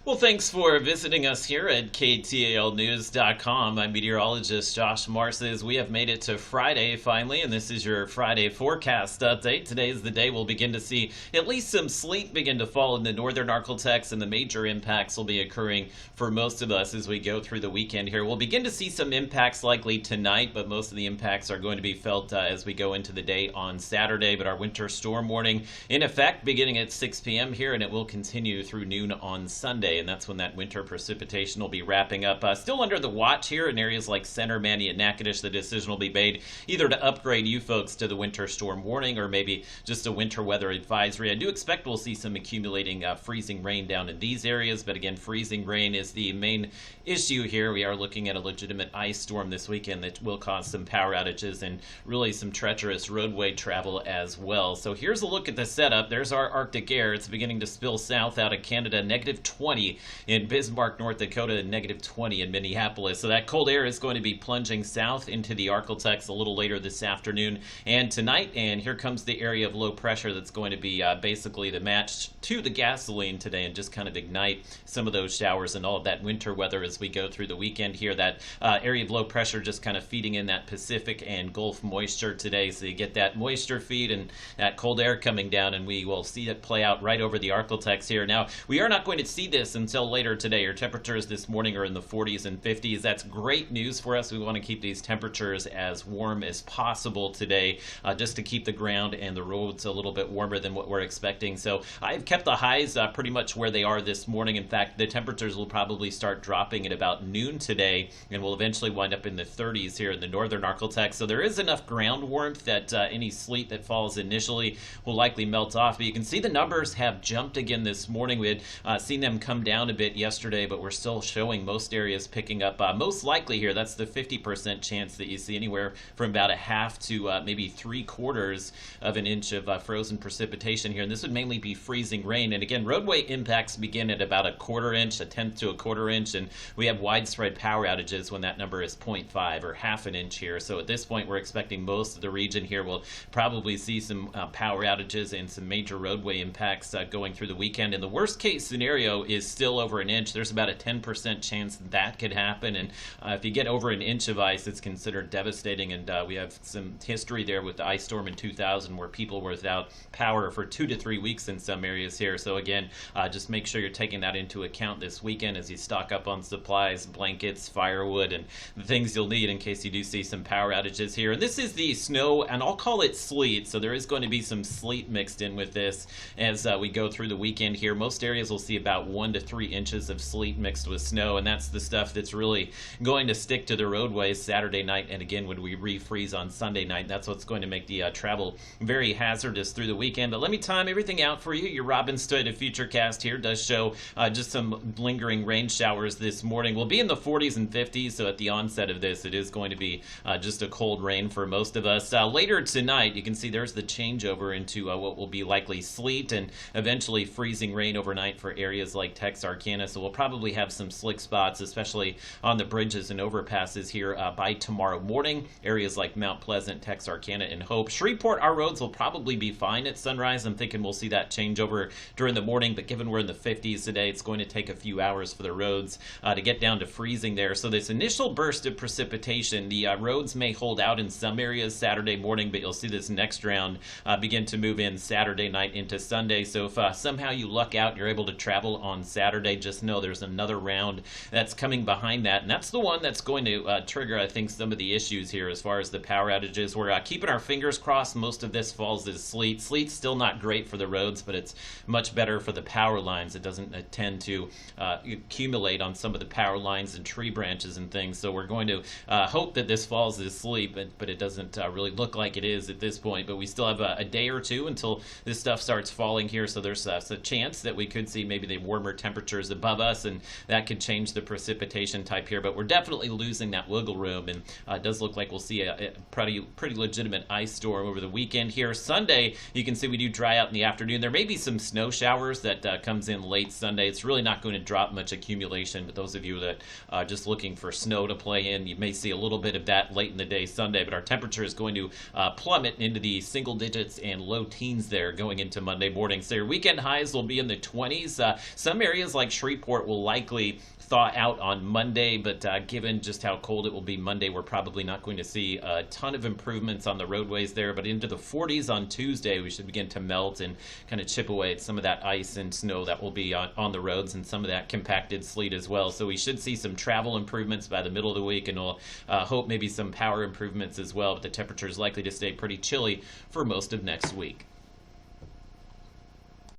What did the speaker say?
Well, thanks for visiting us here at KTALnews.com. I'm meteorologist Josh Marces. We have made it to Friday finally, and this is your Friday forecast update. Today is the day we'll begin to see at least some sleet begin to fall in the northern ArkLaTex, and the major impacts will be occurring for most of us as we go through the weekend here. We'll begin to see some impacts likely tonight, but most of the impacts are going to be felt as we go into the day on Saturday. But our winter storm warning in effect beginning at 6 p.m. here, and it will continue through noon on Sunday. And that's when that winter precipitation will be wrapping up. Still under the watch here in areas like Center, Manny, and Natchitoches. The decision will be made either to upgrade you folks to the winter storm warning or maybe just a winter weather advisory. I do expect we'll see some accumulating freezing rain down in these areas, but again, freezing rain is the main issue here. We are looking at a legitimate ice storm this weekend that will cause some power outages and really some treacherous roadway travel as well. So here's a look at the setup. There's our Arctic air. It's beginning to spill south out of Canada, -20 in Bismarck, North Dakota, and -20 in Minneapolis. So that cold air is going to be plunging south into the ArkLaTex a little later this afternoon and tonight. And here comes the area of low pressure that's going to be basically the match to the gasoline today and just kind of ignite some of those showers and all of that winter weather as we go through the weekend here. That area of low pressure just kind of feeding in that Pacific and Gulf moisture today. So you get that moisture feed and that cold air coming down, and we will see it play out right over the ArkLaTex here. Now, we are not going to see this until later today. Our temperatures this morning are in the 40s and 50s. That's great news for us. We want to keep these temperatures as warm as possible today, just to keep the ground and the roads a little bit warmer than what we're expecting. So I've kept the highs pretty much where they are this morning. In fact, the temperatures will probably start dropping at about noon today, and will eventually wind up in the 30s here in the northern ArkLaTex. So there is enough ground warmth that any sleet that falls initially will likely melt off. But you can see the numbers have jumped again this morning. We had seen them come down a bit yesterday, but we're still showing most areas picking up. Most likely here, that's the 50% chance that you see anywhere from about a half to maybe 3/4 of an inch of frozen precipitation here. And this would mainly be freezing rain. And again, roadway impacts begin at about a 1/4 inch, 1/10 to a 1/4 inch, and we have widespread power outages when that number is 0.5 or half an inch here. So at this point, we're expecting most of the region here will probably see some power outages and some major roadway impacts going through the weekend. And the worst case scenario is still over an inch. There's about a 10% chance that could happen. And if you get over an inch of ice, it's considered devastating. And we have some history there with the ice storm in 2000 where people were without power for 2 to 3 weeks in some areas here. So again, just make sure you're taking that into account this weekend as you stock up on supplies, blankets, firewood, and the things you'll need in case you do see some power outages here. And this is the snow, and I'll call it sleet. So there is going to be some sleet mixed in with this as we go through the weekend here. Most areas will see about 1 to 3 inches of sleet mixed with snow, and that's the stuff that's really going to stick to the roadways Saturday night. And again, when we refreeze on Sunday night, that's what's going to make the travel very hazardous through the weekend. But let me time everything out for you. Your Robin's Toyota Futurecast here does show just some lingering rain showers this morning. We'll be in the 40s and 50s, so at the onset of this, it is going to be just a cold rain for most of us. Later tonight, you can see there's the changeover into what will be likely sleet and eventually freezing rain overnight for areas like Texarkana. So we'll probably have some slick spots, especially on the bridges and overpasses here by tomorrow morning. Areas like Mount Pleasant, Texarkana, and Hope. Shreveport, our roads will probably be fine at sunrise. I'm thinking we'll see that changeover during the morning, but given we're in the 50s today, it's going to take a few hours for the roads to get down to freezing there. So this initial burst of precipitation, the roads may hold out in some areas Saturday morning, but you'll see this next round begin to move in Saturday night into Sunday. So if somehow you luck out and you're able to travel on Saturday, just know there's another round that's coming behind that, and that's the one that's going to trigger, I think, some of the issues here as far as the power outages. We're keeping our fingers crossed. Most of this falls as sleet. Sleet's still not great for the roads, but it's much better for the power lines. It doesn't tend to accumulate on some of the power lines and tree branches and things. So we're going to hope that this falls as sleet, but it doesn't really look like it is at this point. But we still have a day or two until this stuff starts falling here. So there's a chance that we could see maybe the warmer temperatures above us, and that could change the precipitation type here. But we're definitely losing that wiggle room, and it does look like we'll see a pretty legitimate ice storm over the weekend here. Sunday, you can see we do dry out in the afternoon. There may be some snow showers that comes in late Sunday. It's really not going to drop much accumulation, but those of you that are just looking for snow to play in, you may see a little bit of that late in the day Sunday. But our temperature is going to plummet into the single digits and low teens there going into Monday morning. So your weekend highs will be in the 20s. Some areas areas like Shreveport will likely thaw out on Monday, but given just how cold it will be Monday, we're probably not going to see a ton of improvements on the roadways there. But into the 40s on Tuesday, we should begin to melt and kind of chip away at some of that ice and snow that will be on the roads, and some of that compacted sleet as well. So we should see some travel improvements by the middle of the week, and we'll hope maybe some power improvements as well. But the temperature is likely to stay pretty chilly for most of next week.